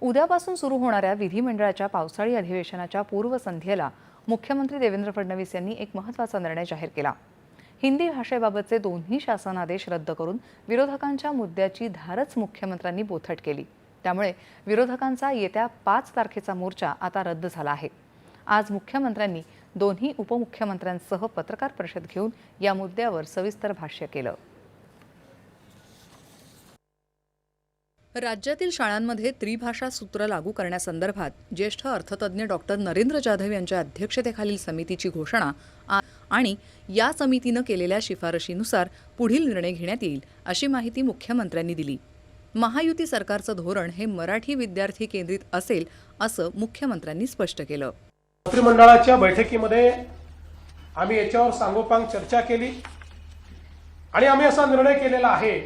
उद्यापासून सुरू होणाऱ्या विधिमंडळाच्या पावसाळी अधिवेशनाच्या पूर्वसंध्येला मुख्यमंत्री देवेंद्र फडणवीस यांनी एक महत्त्वाचा निर्णय जाहीर केला. हिंदी भाषेबाबतचे दोन्ही शासनादेश रद्द करून विरोधकांच्या मुद्द्याची धारच मुख्यमंत्र्यांनी बोथट केली. त्यामुळे विरोधकांचा येत्या 5 तारखेचा मोर्चा आता रद्द झाला आहे. आज मुख्यमंत्र्यांनी दोन्ही उपमुख्यमंत्र्यांसह पत्रकार परिषद घेऊन या मुद्द्यावर सविस्तर भाष्य केलं. राज्यातील शाळांमध्ये त्रिभाषा सूत्र लागू करण्यासंदर्भात ज्येष्ठ अर्थतज्ञ डॉक्टर नरेंद्र जाधव यांच्या अध्यक्षतेखालील समितीची घोषणा आणि या समितीनं केलेल्या शिफारशीनुसार पुढील निर्णय घेण्यात येईल, अशी माहिती मुख्यमंत्र्यांनी दिली. महायुती सरकारचं धोरण हे मराठी विद्यार्थी केंद्रित असेल, असं मुख्यमंत्र्यांनी स्पष्ट केलं. मंत्रिमंडळाच्या बैठकीमध्ये आम्ही याच्यावर सांगोपांग चर्चा केली आणि आम्ही असा निर्णय केलेला आहे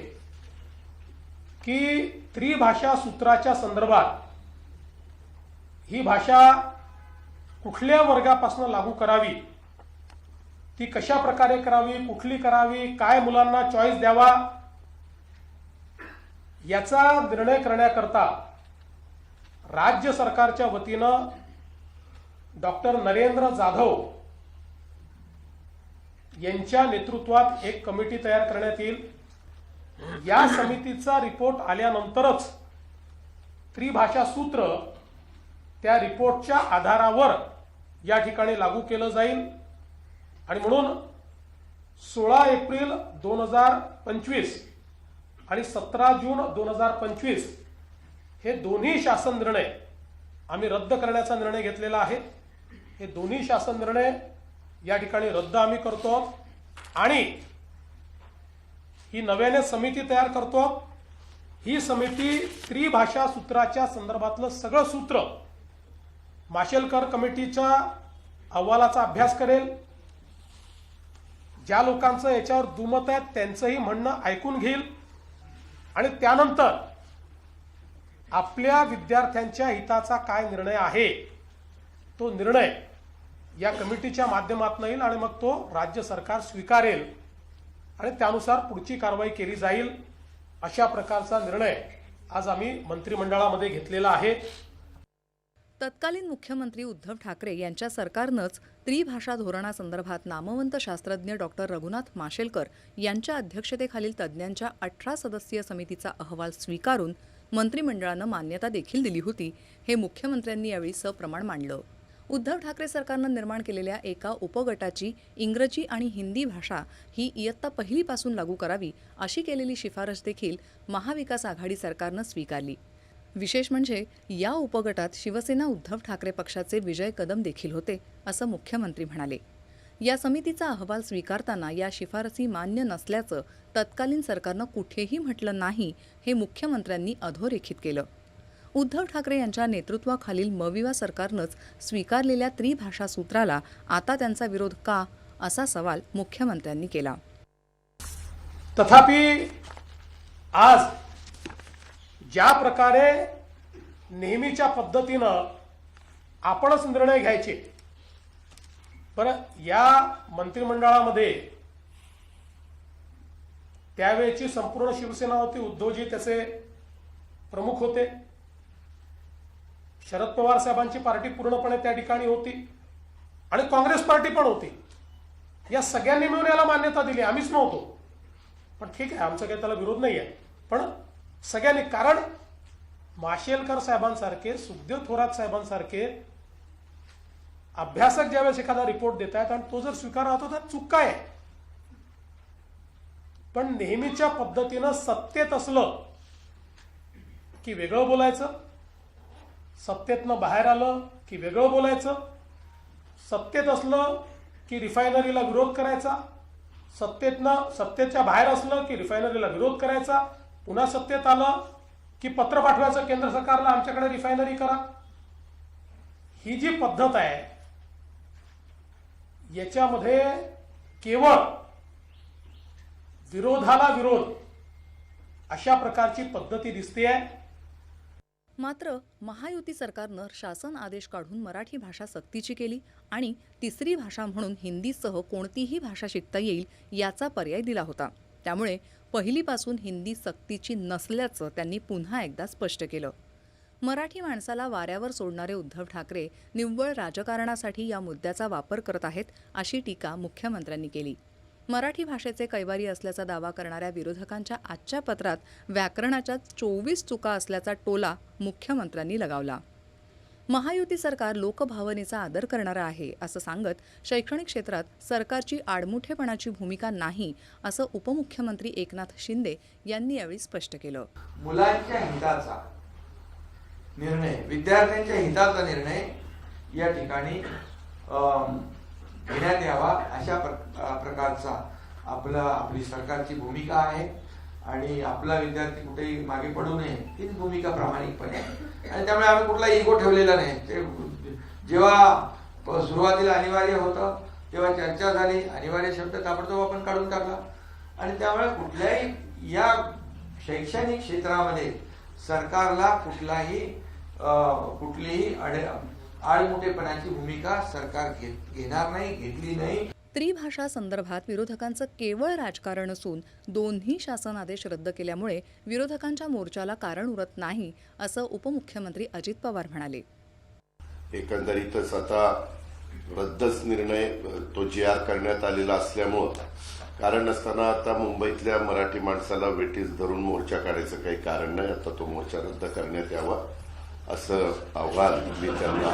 की त्रिभाषा सूत्राच्या संदर्भात ही भाषा कुठल्या वर्गापासून लागू करावी, ती कशा प्रकारे करावी, कुठली करावी, काय मुलांना चॉईस द्यावा, याचा निर्णय करण्याकरता राज्य सरकारच्या वतीनं डॉक्टर नरेंद्र जाधव यांच्या नेतृत्वात एक कमिटी तयार करण्यात येईल. या समितीचा रिपोर्ट आल्यानंतरच त्रिभाषा सूत्र त्या रिपोर्टच्या आधारावर या ठिकाणी लागू केलं जाईल. आणि म्हणून 16 एप्रिल 2025 आणि 17 जून 2025 हे दोन्ही शासन निर्णय आम्ही रद्द करण्याचा निर्णय घेतलेला आहे. हे दोन्ही शासन निर्णय या ठिकाणी रद्द आम्ही करतो आणि ही नव्याने समिती तयार करतो. ही समिती त्रिभाषा सूत्राच्या संदर्भातलं सगळं सूत्र माशेलकर कमिटीच्या अहवालाचा अभ्यास करेल. ज्या लोकांचं याच्यावर दुमत आहे त्यांचंही म्हणणं ऐकून घेईल आणि त्यानंतर आपल्या विद्यार्थ्यांच्या हिताचा काय निर्णय आहे तो निर्णय या कमिटीच्या माध्यमातून येईल आणि मग तो राज्य सरकार स्वीकारेल आणि त्यानुसार पुढची कारवाई केली जाईल. अशा प्रकारचा निर्णय आज आम्ही मंत्रिमंडळामध्ये घेतलेला आहे. तत्कालीन मुख्यमंत्री उद्धव ठाकरे यांच्या सरकारनंच त्रिभाषा धोरणासंदर्भात नामवंत शास्त्रज्ञ डॉक्टर रघुनाथ माशेलकर यांच्या अध्यक्षतेखालील तज्ज्ञांच्या 18 सदस्यीय समितीचा अहवाल स्वीकारून मंत्रिमंडळानं मान्यता देखील दिली होती. हे मुख्यमंत्र्यांनी यावेळी सप्रमाण मांडलं. उद्धव ठाकरे सरकारनं निर्माण केलेल्या एका उपगटाची इंग्रजी आणि हिंदी भाषा ही इयत्ता पहिलीपासून लागू करावी, अशी केलेली शिफारस देखील महाविकास आघाडी सरकारनं स्वीकारली. विशेष म्हणजे या उपगटात शिवसेना उद्धव ठाकरे पक्षाचे विजय कदम देखील होते, असं मुख्यमंत्री म्हणाले. या समितीचा अहवाल स्वीकारताना या शिफारसी मान्य नसल्याचं तत्कालीन सरकारनं कुठेही म्हटलं नाही, हे मुख्यमंत्र्यांनी अधोरेखित केलं. उद्धव ठाकरे यांच्या नेतृत्वाखालील मविवा सरकारनंच स्वीकारलेल्या त्रिभाषा सूत्राला आता त्यांचा विरोध का, असा सवाल मुख्यमंत्र्यांनी केला. तथापि आज ज्या प्रकारे नेहमीच्या पद्धतीनं आपणच निर्णय घ्यायचे, बरं या मंत्रिमंडळामध्ये त्यावेळेची संपूर्ण शिवसेना होती, उद्धवजी त्याचे प्रमुख होते, शरद पवार साहेबांची पार्टी पूर्णपणे त्या ठिकाणी होती आणि काँग्रेस पार्टी पण होती. या सगळ्यांनी मिळून याला मान्यता दिली, आम्हीच नव्हतो. पण ठीक आहे, आमचा काही त्याला विरोध नाही आहे. पण सगळ्यांनी, कारण माशेलकर साहेबांसारखे, सुखदेव थोरात साहेबांसारखे अभ्यासक ज्यावेळेस एखादा रिपोर्ट देत आहेत आणि तो जर स्वीकारला होता तर चूक काय आहे. पण नेहमीच्या पद्धतीनं सत्तेत असलं की वेगळं बोलायचं, सत्तेतनं बाहेर आलं की वेगळं बोलायचं, सत्तेत असलं की रिफायनरीला विरोध करायचा, सत्तेच्या बाहेर असलं की रिफायनरीला विरोध करायचा, पुन्हा सत्तेत आलं की पत्र पाठवायचं केंद्र सरकारला, आमच्याकडे रिफायनरी करा. ही जी पद्धत आहे याच्यामध्ये केवळ विरोधाला विरोध अशा प्रकारची पद्धती दिसते. मात्र महायुती सरकारनं शासन आदेश काढून मराठी भाषा सक्तीची केली आणि तिसरी भाषा म्हणून हिंदीसह कोणतीही भाषा शिकता येईल याचा पर्याय दिला होता. त्यामुळे पहिलीपासून हिंदी सक्तीची नसल्याचं त्यांनी पुन्हा एकदा स्पष्ट केलं. मराठी माणसाला वाऱ्यावर सोडणारे उद्धव ठाकरे निव्वळ राजकारणासाठी या मुद्द्याचा वापर करत आहेत अशी टीका मुख्यमंत्र्यांनी केली. मराठी भाषेचे कैवारी असल्याचा दावा करणाऱ्या विरोधकांच्या आजच्या पत्रात व्याकरणाच्या 24 चुका असल्याचा टोला मुख्यमंत्र्यांनी लगावला. महायुती सरकार लोकभावनेचा आदर करणारं आहे असं सांगत शैक्षणिक क्षेत्रात सरकारची आडमुठेपणाची भूमिका नाही असं उपमुख्यमंत्री एकनाथ शिंदे यांनी यावेळी स्पष्ट केलं. मुलांच्या हिताचा निर्णय, विद्यार्थ्यांच्या हिताचा निर्णय या ठिकाणी घेण्यात यावा अशा प्रकारचा आपली सरकारची भूमिका आहे आणि आपला विद्यार्थी कुठेही मागे पडू नये हीच भूमिका प्रामाणिकपणे आहे. आणि त्यामुळे आम्ही कुठला इगो ठेवलेला नाही. ते जेव्हा सुरुवातीला अनिवार्य होतं तेव्हा चर्चा झाली, अनिवार्य शब्द ताबडतोब आपण काढून टाकला आणि त्यामुळे कुठल्याही या शैक्षणिक क्षेत्रामध्ये सरकारला कुठलीही आडमुठेपणाची भूमिका सरकार घेणार नाही, घेतली नाही. त्रिभाषा संदर्भात विरोधकांचं केवळ राजकारण असून दोन्ही शासन आदेश रद्द केल्यामुळे विरोधकांच्या मोर्चाला कारण उरत नाही असं उपमुख्यमंत्री अजित पवार म्हणाले. एकंदरीतच आता रद्दच निर्णय तो GR करण्यात आलेला असल्यामुळं कारण नसताना आता मुंबईतल्या मराठी माणसाला वेठीस धरून मोर्चा काढायचं काही कारण नाही. आता तो मोर्चा रद्द करण्यात यावा असं आव्हान मी त्यांना,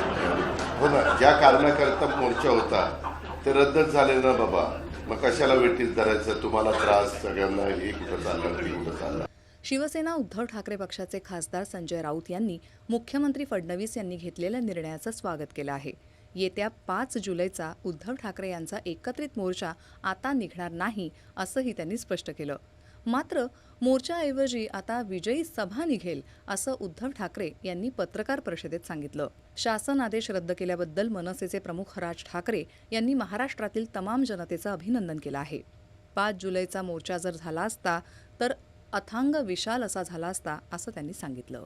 हो ना, ज्या कारणाकरता मोर्चा होता ते रद्दच झाले ना बाबा, मग कशाला वेठीस धरायचं? तुम्हाला त्रास सगळ्यांना, हे कुठं चाललं ते कुठं चाललं. शिवसेना उद्धव ठाकरे पक्षाचे खासदार संजय राऊत यांनी मुख्यमंत्री फडणवीस यांनी घेतलेल्या निर्णयाचं स्वागत केलं आहे. येत्या 5 जुलैचा उद्धव ठाकरे यांचा एकत्रित मोर्चा आता निघणार नाही असंही त्यांनी स्पष्ट केलं. मात्र मोर्चाऐवजी आता विजयी सभा निघेल असं उद्धव ठाकरे यांनी पत्रकार परिषदेत सांगितलं. शासन आदेश रद्द केल्याबद्दल मनसेचे प्रमुख राज ठाकरे यांनी महाराष्ट्रातील तमाम जनतेचं अभिनंदन केलं आहे. 5 जुलैचा मोर्चा जर झाला असता तर अथांग विशाल असा झाला असता असं त्यांनी सांगितलं.